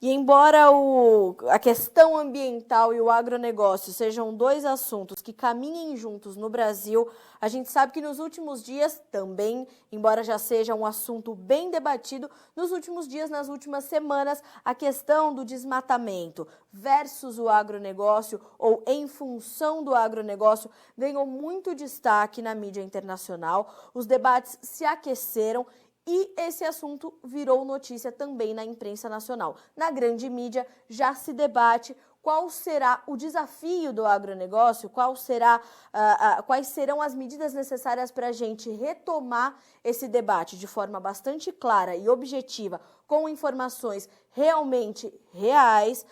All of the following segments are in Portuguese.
E embora a questão ambiental e o agronegócio sejam dois assuntos que caminhem juntos no Brasil, a gente sabe que nos últimos dias também, embora já seja um assunto bem debatido, nos últimos dias, nas últimas semanas, a questão do desmatamento versus o agronegócio ou em função do agronegócio ganhou muito destaque na mídia internacional. Os debates se aqueceram e esse assunto virou notícia também na imprensa nacional. Na grande mídia já se debate qual será o desafio do agronegócio, quais serão as medidas necessárias para a gente retomar esse debate de forma bastante clara e objetiva, com informações realmente reais,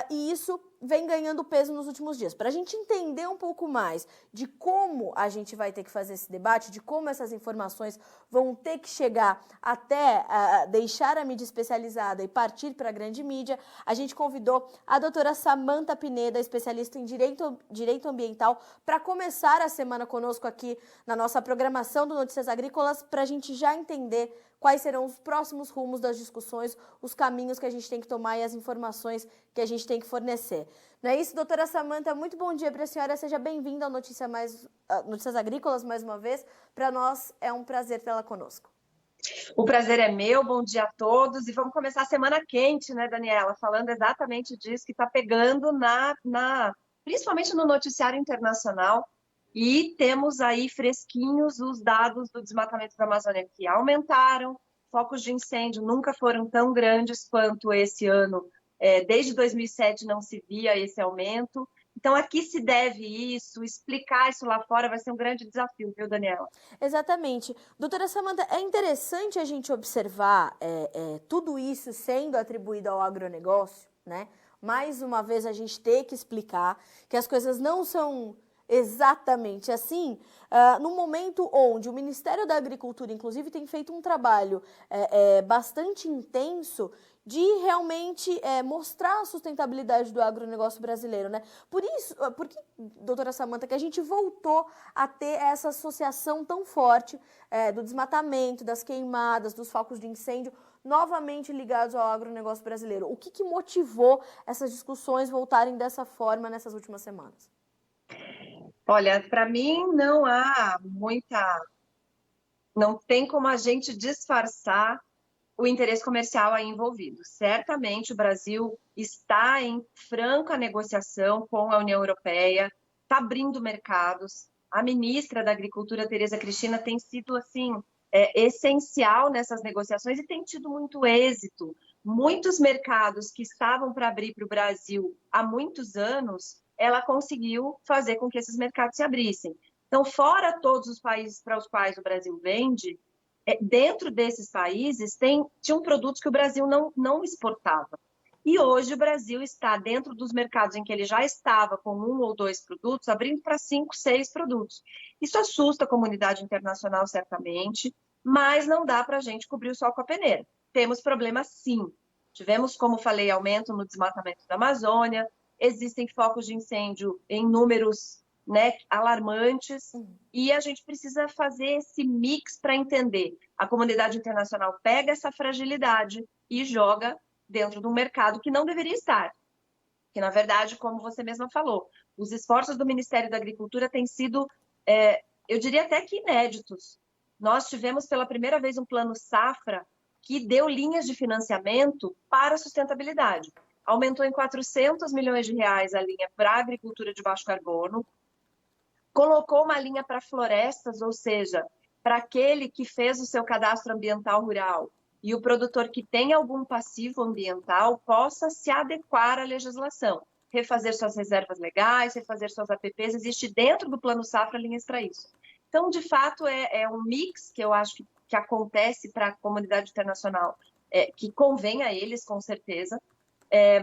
e isso vem ganhando peso nos últimos dias. Para a gente entender um pouco mais de como a gente vai ter que fazer esse debate, de como essas informações vão ter que chegar até deixar a mídia especializada e partir para a grande mídia, a gente convidou a doutora Samantha Pineda, especialista em direito ambiental, para começar a semana conosco aqui na nossa programação do Notícias Agrícolas, para a gente já entender quais serão os próximos rumos das discussões, os caminhos que a gente tem que tomar e as informações que a gente tem que fornecer. Não é isso, doutora Samantha? Muito bom dia para a senhora. Seja bem-vinda ao Notícias Agrícolas mais uma vez. Para nós é um prazer tê-la conosco. O prazer é meu, bom dia a todos. E vamos começar a semana quente, né, Daniela? Falando exatamente disso que está pegando principalmente no noticiário internacional. E temos aí fresquinhos os dados do desmatamento da Amazônia que aumentaram, focos de incêndio nunca foram tão grandes quanto esse ano. Desde 2007 não se via esse aumento. Então, a que se deve isso? Explicar isso lá fora vai ser um grande desafio, viu, Daniela? Exatamente. Doutora Samantha, é interessante a gente observar tudo isso sendo atribuído ao agronegócio, né? Mais uma vez a gente tem que explicar que as coisas não são exatamente assim, no momento onde o Ministério da Agricultura, inclusive, tem feito um trabalho bastante intenso de realmente mostrar a sustentabilidade do agronegócio brasileiro, né? Por que, doutora Samantha, que a gente voltou a ter essa associação tão forte do desmatamento, das queimadas, dos focos de incêndio, novamente ligados ao agronegócio brasileiro? O que motivou essas discussões voltarem dessa forma nessas últimas semanas? Olha, para mim não tem como a gente disfarçar o interesse comercial aí envolvido. Certamente o Brasil está em franca negociação com a União Europeia, está abrindo mercados. A ministra da Agricultura, Tereza Cristina, tem sido assim essencial nessas negociações e tem tido muito êxito. Muitos mercados que estavam para abrir para o Brasil há muitos anos, ela conseguiu fazer com que esses mercados se abrissem. Então, fora todos os países para os quais o Brasil vende, dentro desses países tinham produtos que o Brasil não exportava. E hoje o Brasil está dentro dos mercados em que ele já estava com 1 ou 2 produtos, abrindo para 5, 6 produtos. Isso assusta a comunidade internacional, certamente, mas não dá para a gente cobrir o sol com a peneira. Temos problemas, sim. Tivemos, como falei, aumento no desmatamento da Amazônia, existem focos de incêndio em números, né, alarmantes, e a gente precisa fazer esse mix para entender. A comunidade internacional pega essa fragilidade e joga dentro de um mercado que não deveria estar. Que, na verdade, como você mesma falou, os esforços do Ministério da Agricultura têm sido, eu diria até que inéditos. Nós tivemos pela primeira vez um plano safra que deu linhas de financiamento para a sustentabilidade. Aumentou em 400 milhões de reais a linha para a agricultura de baixo carbono, colocou uma linha para florestas, ou seja, para aquele que fez o seu cadastro ambiental rural e o produtor que tem algum passivo ambiental possa se adequar à legislação, refazer suas reservas legais, refazer suas APPs, existe dentro do Plano Safra linhas para isso. Então, de fato, é um mix que eu acho que acontece para a comunidade internacional, que convém a eles, com certeza,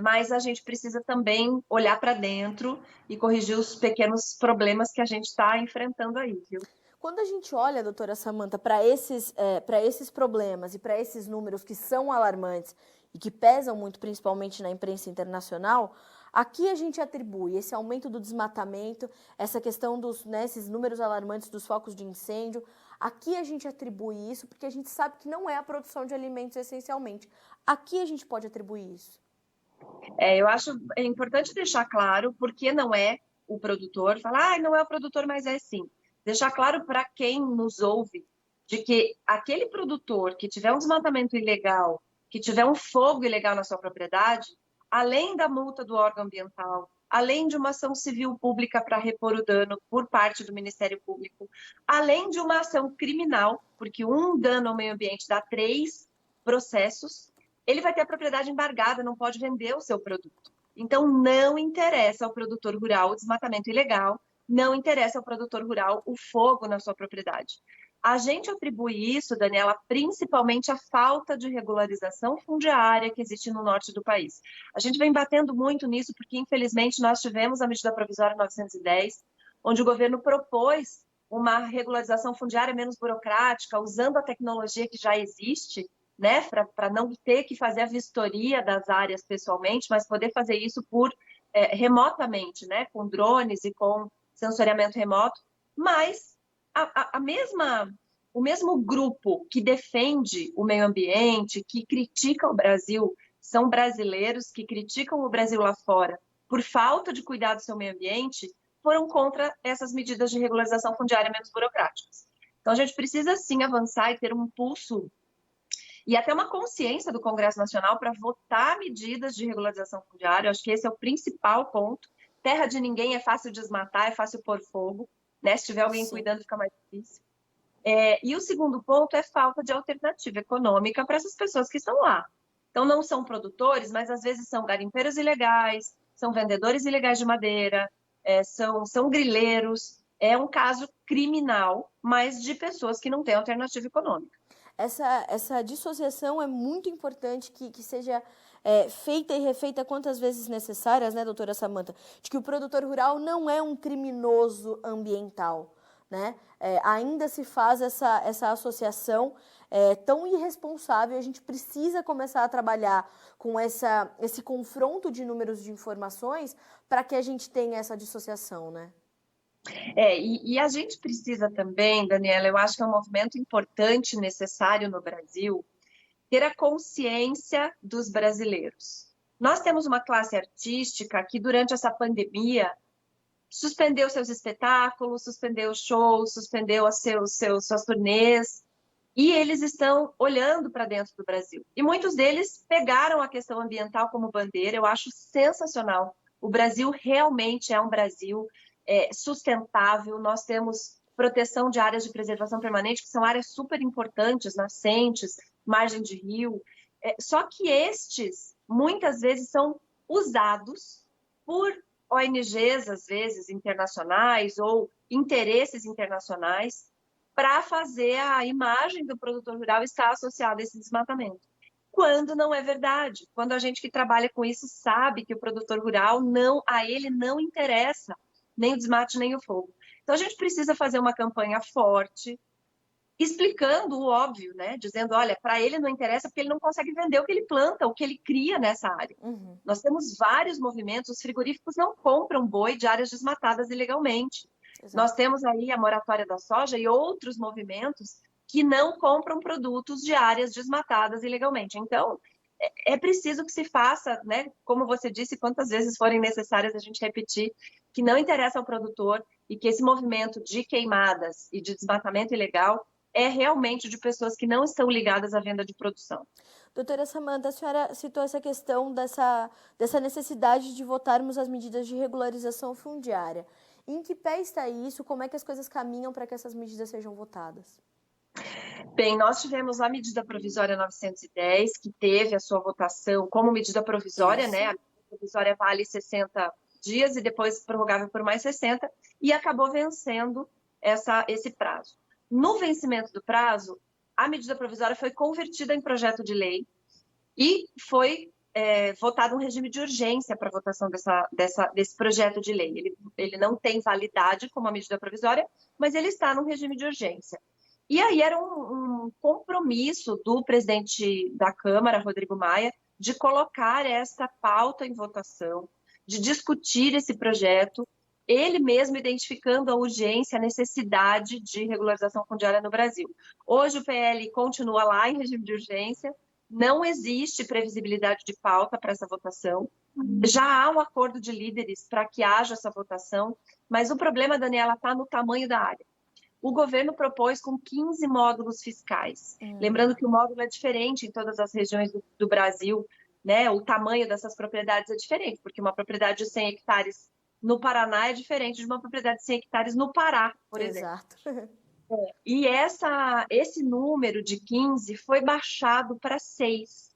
mas a gente precisa também olhar para dentro e corrigir os pequenos problemas que a gente está enfrentando aí, viu? Quando a gente olha, doutora Samantha, para esses problemas e para esses números que são alarmantes e que pesam muito, principalmente na imprensa internacional, aqui a gente atribui esse aumento do desmatamento, essa questão esses números alarmantes dos focos de incêndio, aqui a gente atribui isso porque a gente sabe que não é a produção de alimentos essencialmente. Aqui a gente pode atribuir isso. Eu acho importante deixar claro porque não é o produtor, falar, não é o produtor, mas é sim. Deixar claro para quem nos ouve de que aquele produtor que tiver um desmatamento ilegal, que tiver um fogo ilegal na sua propriedade, além da multa do órgão ambiental, além de uma ação civil pública para repor o dano por parte do Ministério Público, além de uma ação criminal, porque um dano ao meio ambiente dá 3 processos, ele vai ter a propriedade embargada, não pode vender o seu produto. Então, não interessa ao produtor rural o desmatamento ilegal, não interessa ao produtor rural o fogo na sua propriedade. A gente atribui isso, Daniela, principalmente à falta de regularização fundiária que existe no norte do país. A gente vem batendo muito nisso porque, infelizmente, nós tivemos a medida provisória 910, onde o governo propôs uma regularização fundiária menos burocrática, usando a tecnologia que já existe, né, para não ter que fazer a vistoria das áreas pessoalmente, mas poder fazer isso remotamente, né, com drones e com sensoriamento remoto. Mas o mesmo grupo que defende o meio ambiente, que critica o Brasil, são brasileiros que criticam o Brasil lá fora por falta de cuidar do seu meio ambiente, foram contra essas medidas de regularização fundiária menos burocráticas. Então, a gente precisa, sim, avançar e ter um impulso e até uma consciência do Congresso Nacional para votar medidas de regularização fundiária. Eu acho que esse é o principal ponto. Terra de ninguém é fácil desmatar, é fácil pôr fogo, né? Se tiver alguém cuidando, fica mais difícil. E o segundo ponto é falta de alternativa econômica para essas pessoas que estão lá. Então, não são produtores, mas às vezes são garimpeiros ilegais, são vendedores ilegais de madeira, são grileiros. É um caso criminal, mas de pessoas que não têm alternativa econômica. Essa dissociação é muito importante que seja feita e refeita quantas vezes necessárias, né, doutora Samantha? De que o produtor rural não é um criminoso ambiental, né? Ainda se faz essa associação tão irresponsável. A gente precisa começar a trabalhar com esse confronto de números de informações para que a gente tenha essa dissociação, né? E a gente precisa também, Daniela, eu acho que é um movimento importante e necessário no Brasil, ter a consciência dos brasileiros. Nós temos uma classe artística que, durante essa pandemia, suspendeu seus espetáculos, suspendeu shows, suspendeu suas turnês, e eles estão olhando para dentro do Brasil. E muitos deles pegaram a questão ambiental como bandeira. Eu acho sensacional. O Brasil realmente é um Brasil sustentável. Nós temos proteção de áreas de preservação permanente, que são áreas super importantes, nascentes, margem de rio. Só que estes, muitas vezes, são usados por ONGs, às vezes, internacionais ou interesses internacionais, para fazer a imagem do produtor rural estar associada a esse desmatamento. Quando não é verdade, quando a gente que trabalha com isso sabe que o produtor rural, a ele não interessa nem o desmate, nem o fogo. Então, a gente precisa fazer uma campanha forte, explicando o óbvio, né? Dizendo, olha, para ele não interessa porque ele não consegue vender o que ele planta, o que ele cria nessa área. Uhum. Nós temos vários movimentos, os frigoríficos não compram boi de áreas desmatadas ilegalmente. Exato. Nós temos aí a moratória da soja e outros movimentos que não compram produtos de áreas desmatadas ilegalmente. Então, é preciso que se faça, né? Como você disse, quantas vezes forem necessárias a gente repetir, que não interessa ao produtor e que esse movimento de queimadas e de desmatamento ilegal é realmente de pessoas que não estão ligadas à venda de produção. Doutora Samantha, a senhora citou essa questão dessa necessidade de votarmos as medidas de regularização fundiária. Em que pé está isso? Como é que as coisas caminham para que essas medidas sejam votadas? Bem, nós tivemos a medida provisória 910, que teve a sua votação como medida provisória, né? A medida provisória vale 60 dias e depois prorrogável por mais 60, e acabou vencendo esse prazo. No vencimento do prazo, a medida provisória foi convertida em projeto de lei e foi votado um regime de urgência para a votação desse projeto de lei. Ele não tem validade como a medida provisória, mas ele está no regime de urgência. E aí era um compromisso do presidente da Câmara, Rodrigo Maia, de colocar essa pauta em votação, de discutir esse projeto, ele mesmo identificando a urgência, a necessidade de regularização fundiária no Brasil. Hoje o PL continua lá em regime de urgência, Não existe previsibilidade de pauta para essa votação. Já há um acordo de líderes para que haja essa votação, mas o problema, Daniela, está no tamanho da área. O governo propôs com 15 módulos fiscais. Lembrando que o módulo é diferente em todas as regiões do Brasil, né? O tamanho dessas propriedades é diferente, porque uma propriedade de 100 hectares no Paraná é diferente de uma propriedade de 100 hectares no Pará, por exemplo. Exato. E esse número de 15 foi baixado para 6.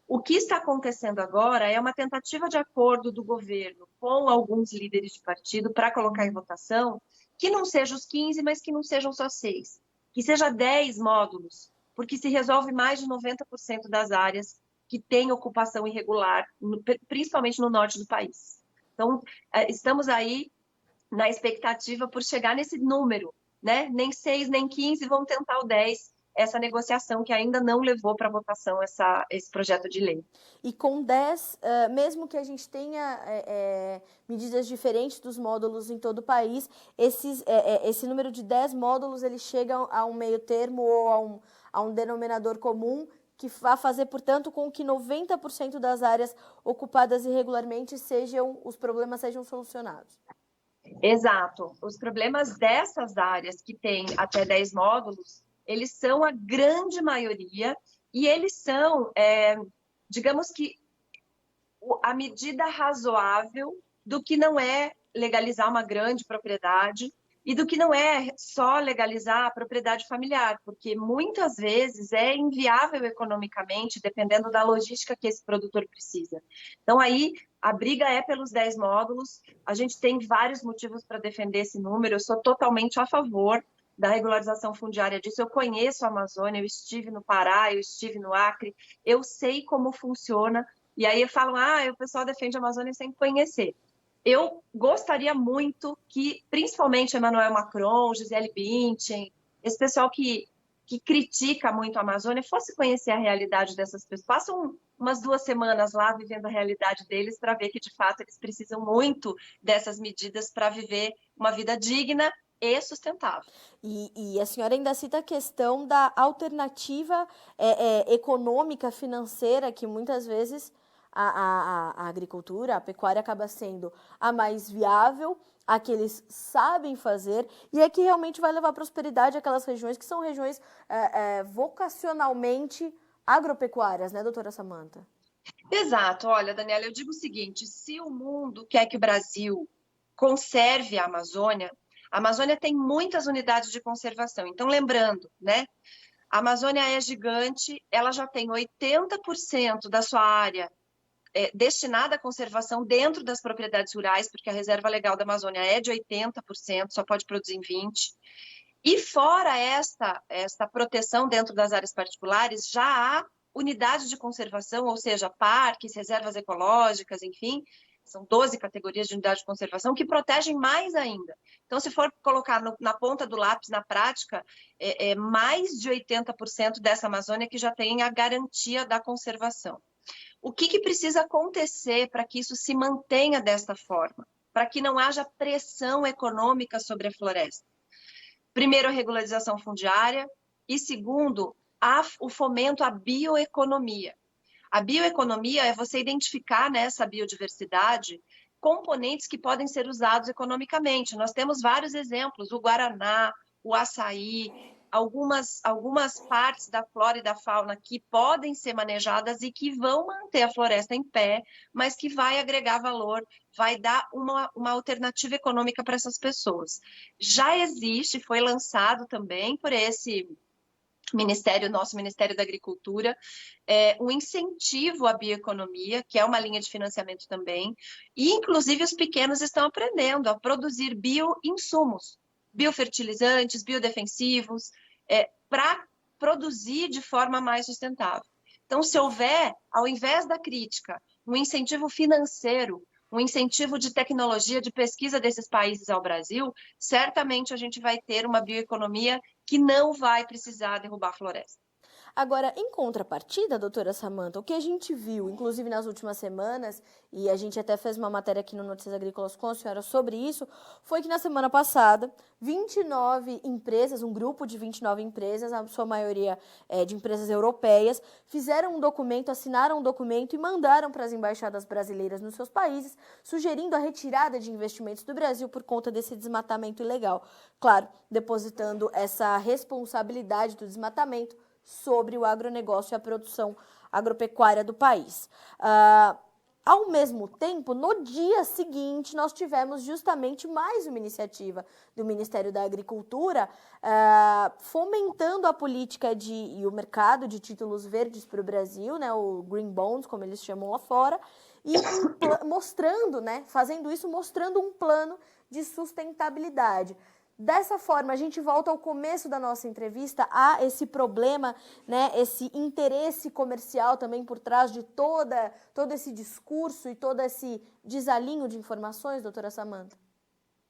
O que está acontecendo agora é uma tentativa de acordo do governo com alguns líderes de partido para colocar em votação que não sejam os 15, mas que não sejam só 6. Que seja 10 módulos, porque se resolve mais de 90% das áreas que têm ocupação irregular, principalmente no norte do país. Então, estamos aí na expectativa por chegar nesse número, né? Nem 6, nem 15, vamos tentar o 10, essa negociação que ainda não levou para votação esse projeto de lei. E com 10, mesmo que a gente tenha medidas diferentes dos módulos em todo o país, esse número de 10 módulos ele chega a um meio termo ou a um denominador comum que vai fazer, portanto, com que 90% das áreas ocupadas irregularmente os problemas sejam solucionados. Exato. Os problemas dessas áreas que têm até 10 módulos, eles são a grande maioria e eles são, digamos que, a medida razoável do que não é legalizar uma grande propriedade e do que não é só legalizar a propriedade familiar, porque muitas vezes é inviável economicamente, dependendo da logística que esse produtor precisa. Então, aí, a briga é pelos 10 módulos, a gente tem vários motivos para defender esse número, eu sou totalmente a favor da regularização fundiária disso, eu conheço a Amazônia, eu estive no Pará, eu estive no Acre, eu sei como funciona, e aí falam, o pessoal defende a Amazônia sem conhecer. Eu gostaria muito que, principalmente Emmanuel Macron, Gisele Bündchen, esse pessoal que critica muito a Amazônia, fosse conhecer a realidade dessas pessoas. Passam umas 2 semanas lá vivendo a realidade deles para ver que, de fato, eles precisam muito dessas medidas para viver uma vida digna e sustentável. E a senhora ainda cita a questão da alternativa econômica, financeira, que muitas vezes a agricultura, a pecuária acaba sendo a mais viável, a que eles sabem fazer e é que realmente vai levar prosperidade àquelas regiões que são regiões vocacionalmente agropecuárias, né, doutora Samantha? Exato. Olha, Daniela, eu digo o seguinte, se o mundo quer que o Brasil conserve a Amazônia tem muitas unidades de conservação. Então, lembrando, né, a Amazônia é gigante, ela já tem 80% da sua área destinada à conservação dentro das propriedades rurais, porque a reserva legal da Amazônia é de 80%, só pode produzir em 20%. E fora esta proteção dentro das áreas particulares, já há unidades de conservação, ou seja, parques, reservas ecológicas, enfim, são 12 categorias de unidade de conservação que protegem mais ainda. Então, se for colocar na ponta do lápis, na prática, mais de 80% dessa Amazônia que já tem a garantia da conservação. O que precisa acontecer para que isso se mantenha desta forma? Para que não haja pressão econômica sobre a floresta? Primeiro, a regularização fundiária e, segundo, o fomento à bioeconomia. A bioeconomia é você identificar nessa biodiversidade componentes que podem ser usados economicamente. Nós temos vários exemplos, o guaraná, o açaí, algumas partes da flora e da fauna que podem ser manejadas e que vão manter a floresta em pé, mas que vai agregar valor, vai dar uma alternativa econômica para essas pessoas. Já existe, foi lançado também por esse nosso Ministério da Agricultura, um incentivo à bioeconomia, que é uma linha de financiamento também, e inclusive os pequenos estão aprendendo a produzir bioinsumos, biofertilizantes, biodefensivos, para produzir de forma mais sustentável. Então, se houver, ao invés da crítica, um incentivo financeiro, um incentivo de tecnologia, de pesquisa desses países ao Brasil, certamente a gente vai ter uma bioeconomia que não vai precisar derrubar a floresta. Agora, em contrapartida, doutora Samantha, o que a gente viu, inclusive nas últimas semanas, e a gente até fez uma matéria aqui no Notícias Agrícolas com a senhora sobre isso, foi que na semana passada, 29 empresas, um grupo de 29 empresas, a sua maioria de empresas europeias, fizeram um documento, assinaram um documento e mandaram para as embaixadas brasileiras nos seus países, sugerindo a retirada de investimentos do Brasil por conta desse desmatamento ilegal. Claro, depositando essa responsabilidade do desmatamento sobre o agronegócio e a produção agropecuária do país. Ao mesmo tempo, no dia seguinte, nós tivemos justamente mais uma iniciativa do Ministério da Agricultura fomentando a política e o mercado de títulos verdes para o Brasil, né, o Green Bonds, como eles chamam lá fora, e mostrando, né, fazendo isso, mostrando um plano de sustentabilidade. Dessa forma, a gente volta ao começo da nossa entrevista, a esse problema, né, esse interesse comercial também por trás de todo esse discurso e todo esse desalinho de informações, doutora Samantha?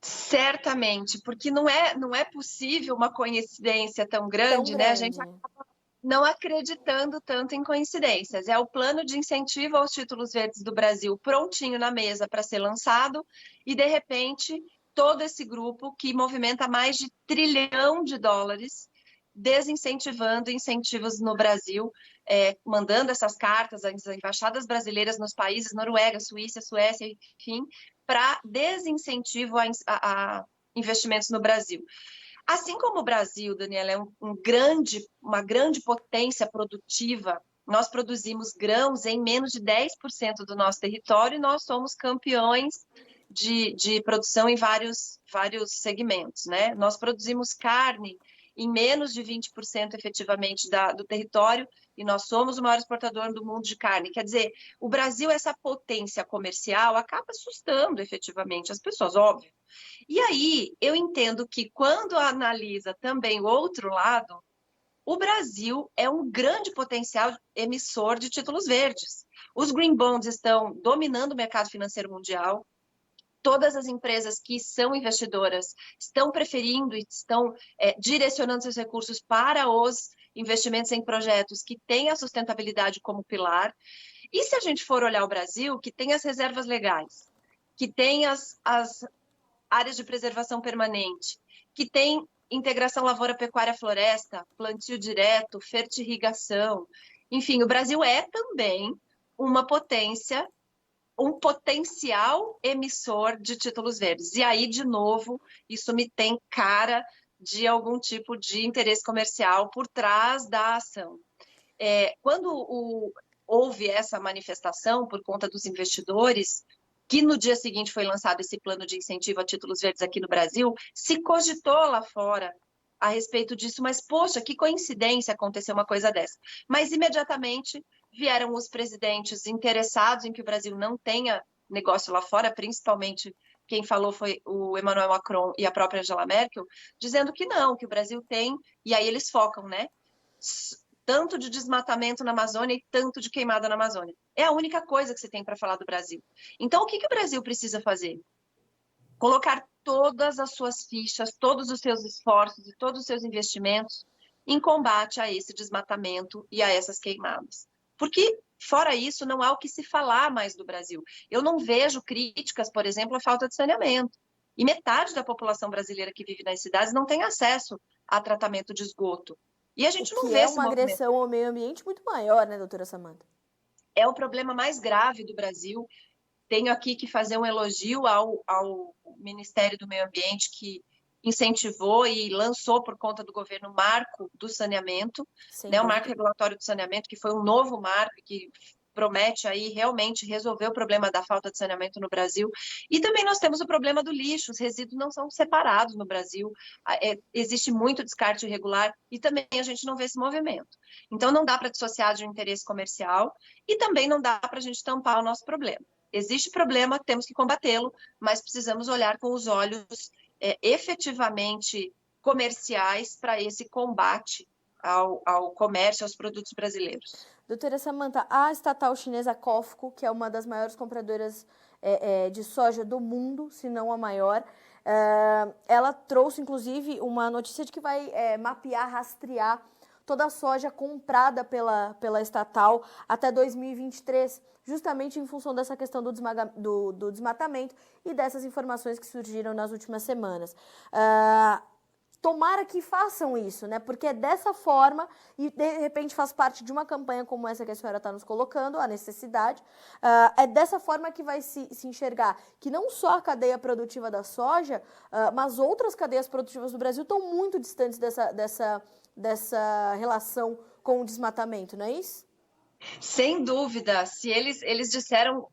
Certamente, porque não é possível uma coincidência tão grande, né? A gente acaba não acreditando tanto em coincidências. É o plano de incentivo aos títulos verdes do Brasil prontinho na mesa para ser lançado e, de repente, todo esse grupo que movimenta mais de US$ 1 trilhão desincentivando incentivos no Brasil, mandando essas cartas às embaixadas brasileiras nos países, Noruega, Suíça, Suécia, enfim, para desincentivo a investimentos no Brasil. Assim como o Brasil, Daniela, é uma grande potência produtiva, nós produzimos grãos em menos de 10% do nosso território e nós somos campeões de produção em vários segmentos, né? Nós produzimos carne em menos de 20% efetivamente do território e nós somos o maior exportador do mundo de carne. Quer dizer, o Brasil, essa potência comercial, acaba assustando efetivamente as pessoas, óbvio. E aí, eu entendo que quando analisa também o outro lado, o Brasil é um grande potencial emissor de títulos verdes. Os green bonds estão dominando o mercado financeiro mundial. Todas as empresas que são investidoras estão preferindo e estão direcionando seus recursos para os investimentos em projetos que têm a sustentabilidade como pilar. E se a gente for olhar o Brasil, que tem as reservas legais, que tem as áreas de preservação permanente, que tem integração lavoura-pecuária-floresta, plantio direto, fertirrigação. Enfim, o Brasil é também uma potência, um potencial emissor de títulos verdes. E aí, de novo, isso me tem cara de algum tipo de interesse comercial por trás da ação. Quando houve essa manifestação por conta dos investidores, que no dia seguinte foi lançado esse plano de incentivo a títulos verdes aqui no Brasil, se cogitou lá fora a respeito disso, mas, poxa, que coincidência acontecer uma coisa dessa. Mas, imediatamente, vieram os presidentes interessados em que o Brasil não tenha negócio lá fora, principalmente quem falou foi o Emmanuel Macron e a própria Angela Merkel, dizendo que não, que o Brasil tem, e aí eles focam, né? Tanto de desmatamento na Amazônia e tanto de queimada na Amazônia. É a única coisa que você tem para falar do Brasil. Então, o que o Brasil precisa fazer? Colocar todas as suas fichas, todos os seus esforços e todos os seus investimentos em combate a esse desmatamento e a essas queimadas. Porque, fora isso, não há o que se falar mais do Brasil. Eu não vejo críticas, por exemplo, à falta de saneamento. E metade da população brasileira que vive nas cidades não tem acesso a tratamento de esgoto. E a gente não vê esse movimento. É uma agressão ao meio ambiente muito maior, né, doutora Samantha? É o problema mais grave do Brasil. Tenho aqui que fazer um elogio ao Ministério do Meio Ambiente, que incentivou e lançou por conta do governo o marco do saneamento, né, o marco regulatório do saneamento, que foi um novo marco que promete aí realmente resolver o problema da falta de saneamento no Brasil. E também nós temos o problema do lixo, os resíduos não são separados no Brasil, existe muito descarte irregular e também a gente não vê esse movimento. Então não dá para dissociar de um interesse comercial e também não dá para a gente tampar o nosso problema. Existe problema, temos que combatê-lo, mas precisamos olhar com os olhos efetivamente comerciais para esse combate ao comércio, aos produtos brasileiros. Doutora Samantha, a estatal chinesa COFCO, que é uma das maiores compradoras de soja do mundo, se não a maior, ela trouxe, inclusive, uma notícia de que vai mapear, rastrear toda a soja comprada pela estatal até 2023, justamente em função dessa questão do desmatamento e dessas informações que surgiram nas últimas semanas. Tomara que façam isso, né? Porque é dessa forma, e de repente faz parte de uma campanha como essa que a senhora está nos colocando, a necessidade, é dessa forma que vai se enxergar que não só a cadeia produtiva da soja, mas outras cadeias produtivas do Brasil estão muito distantes dessa relação com o desmatamento, não é isso? Sem dúvida, se eles disseram,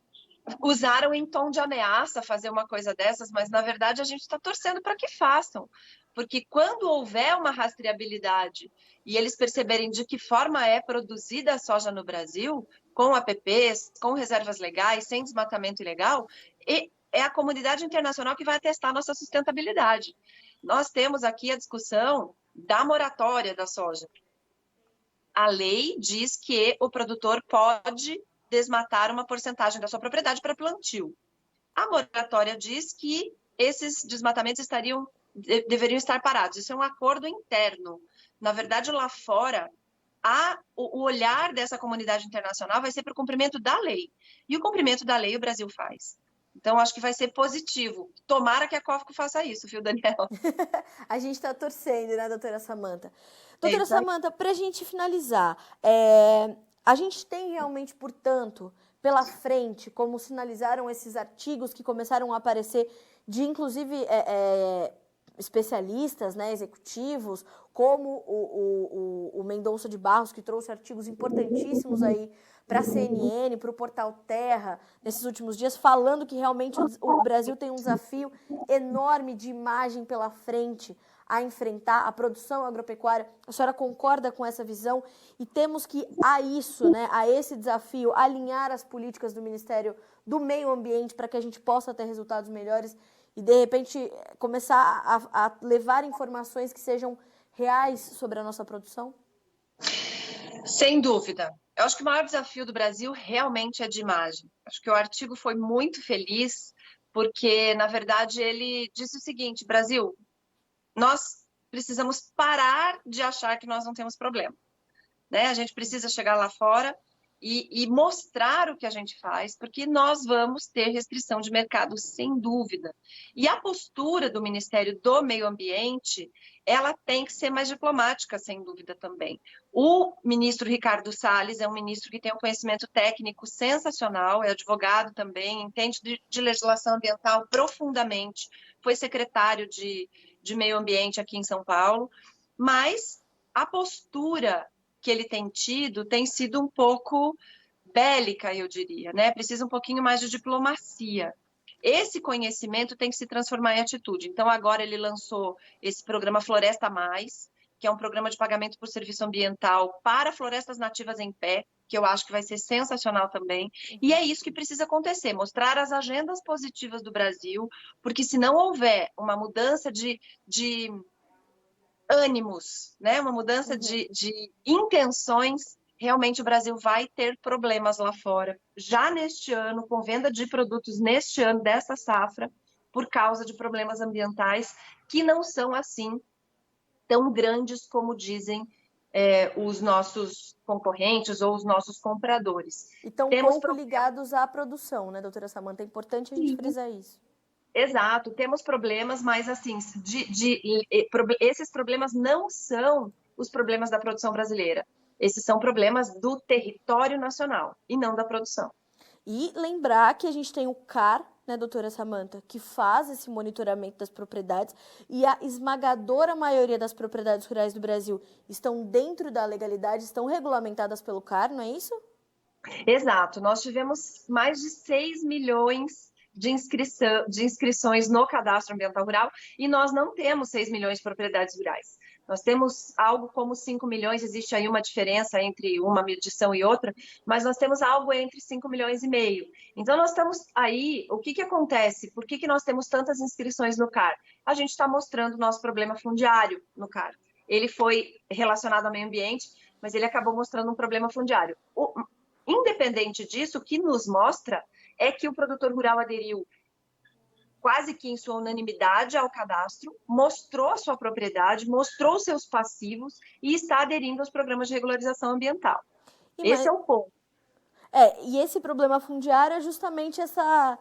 usaram em tom de ameaça fazer uma coisa dessas, mas na verdade a gente está torcendo para que façam, porque quando houver uma rastreabilidade e eles perceberem de que forma é produzida a soja no Brasil, com APPs, com reservas legais, sem desmatamento ilegal, é a comunidade internacional que vai atestar a nossa sustentabilidade. Nós temos aqui a discussão da moratória da soja. A lei diz que o produtor pode desmatar uma porcentagem da sua propriedade para plantio. A moratória diz que esses desmatamentos deveriam estar parados. Isso é um acordo interno. Na verdade, lá fora, o olhar dessa comunidade internacional vai ser para o cumprimento da lei. E o cumprimento da lei o Brasil faz. Então, acho que vai ser positivo. Tomara que a COFCO faça isso, viu, Daniel? A gente está torcendo, né, doutora Samanta? É Doutora isso aí. Samanta, para a gente finalizar, a gente tem realmente, portanto, pela frente, como sinalizaram esses artigos que começaram a aparecer, de inclusive especialistas, né, executivos, como o Mendonça de Barros, que trouxe artigos importantíssimos aí para a CNN, para o portal Terra, nesses últimos dias, falando que realmente o Brasil tem um desafio enorme de imagem pela frente a enfrentar, a produção agropecuária. A senhora concorda com essa visão? E temos que, a esse desafio, alinhar as políticas do Ministério do Meio Ambiente para que a gente possa ter resultados melhores e, de repente, começar a levar informações que sejam reais sobre a nossa produção? Sem dúvida. Eu acho que o maior desafio do Brasil realmente é de imagem. Acho que o artigo foi muito feliz, porque, na verdade, ele disse o seguinte: Brasil, nós precisamos parar de achar que nós não temos problema, né? A gente precisa chegar lá fora e mostrar o que a gente faz, porque nós vamos ter restrição de mercado, sem dúvida. E a postura do Ministério do Meio Ambiente, ela tem que ser mais diplomática, sem dúvida também. O ministro Ricardo Salles é um ministro que tem um conhecimento técnico sensacional, é advogado também, entende de legislação ambiental profundamente, foi secretário de Meio Ambiente aqui em São Paulo, mas a postura que ele tem tido tem sido um pouco bélica, eu diria, né? Precisa um pouquinho mais de diplomacia. Esse conhecimento tem que se transformar em atitude. Então, agora ele lançou esse programa Floresta Mais, que é um programa de pagamento por serviço ambiental para florestas nativas em pé, que eu acho que vai ser sensacional também. E é isso que precisa acontecer, mostrar as agendas positivas do Brasil, porque se não houver uma mudança de ânimos, né? Uma mudança de intenções, realmente o Brasil vai ter problemas lá fora, já neste ano, com venda de produtos neste ano, dessa safra, por causa de problemas ambientais que não são assim tão grandes como dizem os nossos concorrentes ou os nossos compradores. E tão pouco ligados à produção, né, doutora Samanta? É importante a gente frisar isso. Exato, temos problemas, mas assim, esses problemas não são os problemas da produção brasileira. Esses são problemas do território nacional e não da produção. E lembrar que a gente tem o CAR, né, doutora Samanta, que faz esse monitoramento das propriedades e a esmagadora maioria das propriedades rurais do Brasil estão dentro da legalidade, estão regulamentadas pelo CAR, não é isso? Exato, nós tivemos mais de 6 milhões de inscrições no Cadastro Ambiental Rural e nós não temos 6 milhões de propriedades rurais. Nós temos algo como 5 milhões, existe aí uma diferença entre uma medição e outra, mas nós temos algo entre 5 milhões e meio. Então, nós estamos aí, o que acontece? Por que nós temos tantas inscrições no CAR? A gente está mostrando o nosso problema fundiário no CAR. Ele foi relacionado ao meio ambiente, mas ele acabou mostrando um problema fundiário. Independente disso, o que nos mostra é que o produtor rural aderiu quase que em sua unanimidade ao cadastro, mostrou a sua propriedade, mostrou seus passivos e está aderindo aos programas de regularização ambiental. Esse é o ponto. E esse problema fundiário é justamente essa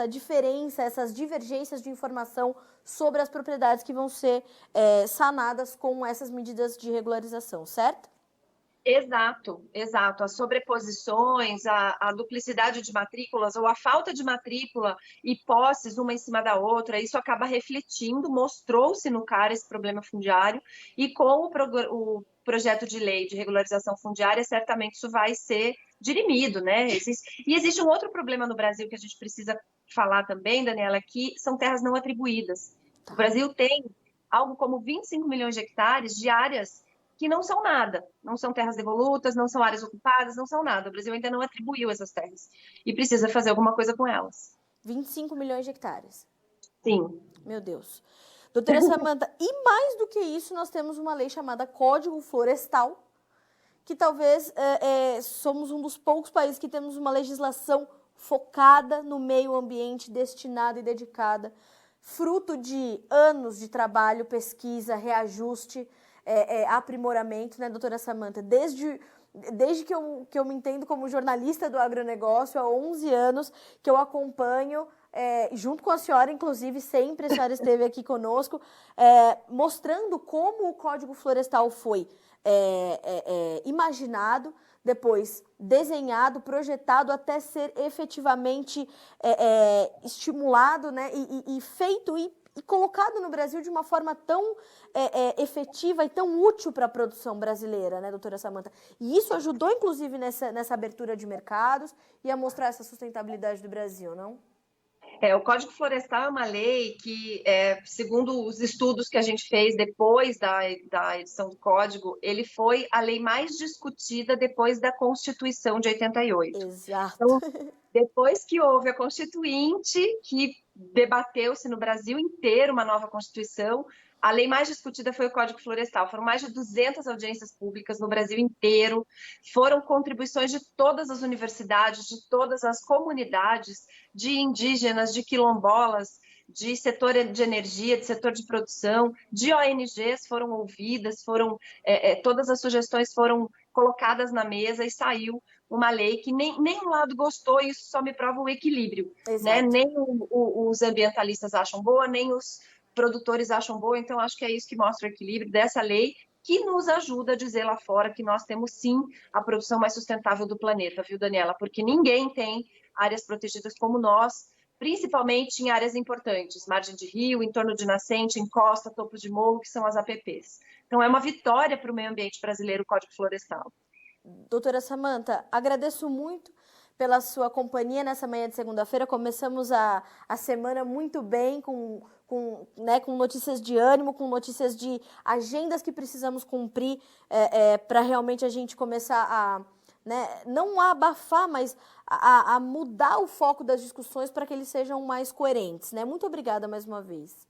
diferença, essas divergências de informação sobre as propriedades que vão ser sanadas com essas medidas de regularização, certo? Exato, exato. As sobreposições, a duplicidade de matrículas ou a falta de matrícula e posses uma em cima da outra, isso acaba refletindo, mostrou-se no CAR esse problema fundiário, e com o projeto de lei de regularização fundiária, certamente isso vai ser dirimido, né? E existe um outro problema no Brasil que a gente precisa falar também, Daniela, que são terras não atribuídas. O Brasil tem algo como 25 milhões de hectares de áreas que não são nada, não são terras devolutas, não são áreas ocupadas, não são nada. O Brasil ainda não atribuiu essas terras e precisa fazer alguma coisa com elas. 25 milhões de hectares. Sim. Meu Deus. Doutora Samanta, e mais do que isso, nós temos uma lei chamada Código Florestal, que talvez somos um dos poucos países que temos uma legislação focada no meio ambiente, destinada e dedicada, fruto de anos de trabalho, pesquisa, reajuste, aprimoramento, né, doutora Samanta? Desde que eu me entendo como jornalista do agronegócio, há 11 anos que eu acompanho, junto com a senhora, inclusive, sempre a senhora esteve aqui conosco, mostrando como o Código Florestal foi imaginado, depois desenhado, projetado, até ser efetivamente estimulado, né, e feito e colocado no Brasil de uma forma tão efetiva e tão útil para a produção brasileira, né, doutora Samanta? E isso ajudou, inclusive, nessa abertura de mercados e a mostrar essa sustentabilidade do Brasil, não? O Código Florestal é uma lei que, segundo os estudos que a gente fez depois da edição do Código, ele foi a lei mais discutida depois da Constituição de 88. Exato. Então, depois que houve a Constituinte, que debateu-se no Brasil inteiro uma nova Constituição, a lei mais discutida foi o Código Florestal. Foram mais de 200 audiências públicas no Brasil inteiro, foram contribuições de todas as universidades, de todas as comunidades, de indígenas, de quilombolas, de setor de energia, de setor de produção, de ONGs foram ouvidas, todas as sugestões foram colocadas na mesa e saiu uma lei que nem um lado gostou, e isso só me prova o equilíbrio, né? Nem os ambientalistas acham boa, nem os produtores acham boa, então acho que é isso que mostra o equilíbrio dessa lei, que nos ajuda a dizer lá fora que nós temos sim a produção mais sustentável do planeta, viu, Daniela? Porque ninguém tem áreas protegidas como nós, principalmente em áreas importantes, margem de rio, entorno de nascente, encosta, topo de morro, que são as APPs. Então é uma vitória para o meio ambiente brasileiro o Código Florestal. Doutora Samanta, agradeço muito pela sua companhia nessa manhã de segunda-feira. Começamos a semana muito bem, com notícias de ânimo, com notícias de agendas que precisamos cumprir para realmente a gente começar a, não a abafar, mas a mudar o foco das discussões para que eles sejam mais coerentes, né? Muito obrigada mais uma vez.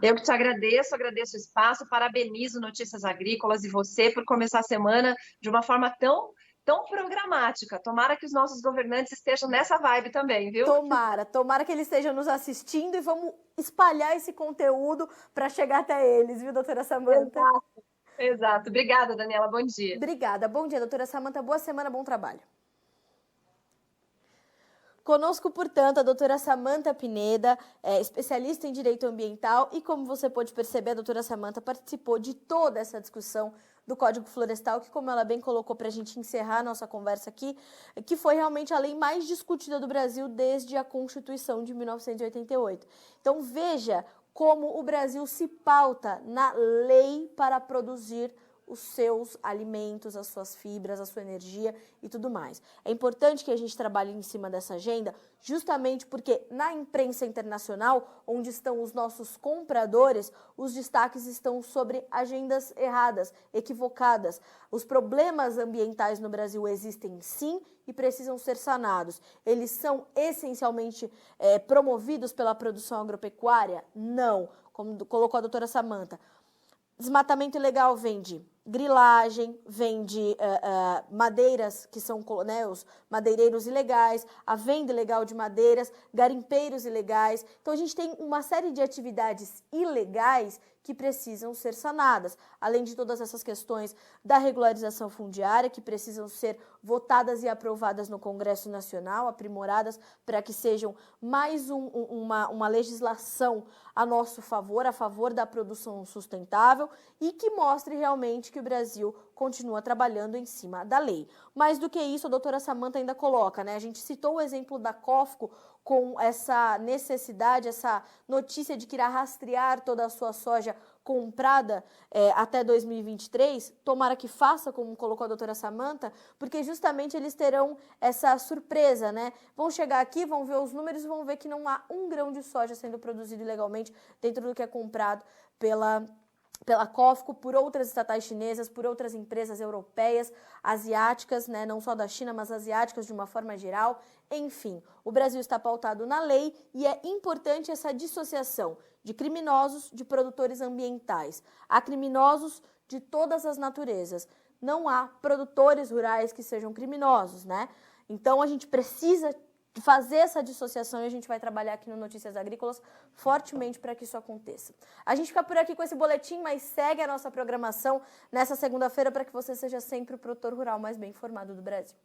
Eu que te agradeço o espaço, parabenizo Notícias Agrícolas e você por começar a semana de uma forma tão programática. Tomara que os nossos governantes estejam nessa vibe também, viu? Tomara que eles estejam nos assistindo, e vamos espalhar esse conteúdo para chegar até eles, viu, doutora Samanta? Exato. Obrigada, Daniela. Bom dia. Obrigada. Bom dia, doutora Samanta. Boa semana, bom trabalho. Conosco, portanto, a doutora Samanta Pineda, especialista em direito ambiental, e como você pode perceber, a doutora Samanta participou de toda essa discussão do Código Florestal, que, como ela bem colocou para a gente encerrar a nossa conversa aqui, que foi realmente a lei mais discutida do Brasil desde a Constituição de 1988. Então, veja como o Brasil se pauta na lei para produzir os seus alimentos, as suas fibras, a sua energia e tudo mais. É importante que a gente trabalhe em cima dessa agenda, justamente porque na imprensa internacional, onde estão os nossos compradores, os destaques estão sobre agendas erradas, equivocadas. Os problemas ambientais no Brasil existem sim e precisam ser sanados. Eles são essencialmente promovidos pela produção agropecuária? Não, como colocou a doutora Samanta. Desmatamento ilegal vem de grilagem, vende madeiras, que são, né, os madeireiros ilegais, a venda ilegal de madeiras, garimpeiros ilegais. Então, a gente tem uma série de atividades ilegais que precisam ser sanadas, além de todas essas questões da regularização fundiária, que precisam ser votadas e aprovadas no Congresso Nacional, aprimoradas para que sejam mais uma legislação a nosso favor, a favor da produção sustentável e que mostre realmente que o Brasil continua trabalhando em cima da lei. Mais do que isso, a doutora Samantha ainda coloca, né? A gente citou o exemplo da COFCO com essa necessidade, essa notícia de que irá rastrear toda a sua soja comprada até 2023, tomara que faça, como colocou a doutora Samantha, porque justamente eles terão essa surpresa, né? Vão chegar aqui, vão ver os números e vão ver que não há um grão de soja sendo produzido ilegalmente dentro do que é comprado pela COFCO, por outras estatais chinesas, por outras empresas europeias, asiáticas, né, não só da China, mas asiáticas de uma forma geral. Enfim, o Brasil está pautado na lei e é importante essa dissociação de criminosos de produtores ambientais. Há criminosos de todas as naturezas. Não há produtores rurais que sejam criminosos, né? Então, a gente precisa fazer essa dissociação e a gente vai trabalhar aqui no Notícias Agrícolas fortemente para que isso aconteça. A gente fica por aqui com esse boletim, mas segue a nossa programação nessa segunda-feira para que você seja sempre o produtor rural mais bem informado do Brasil.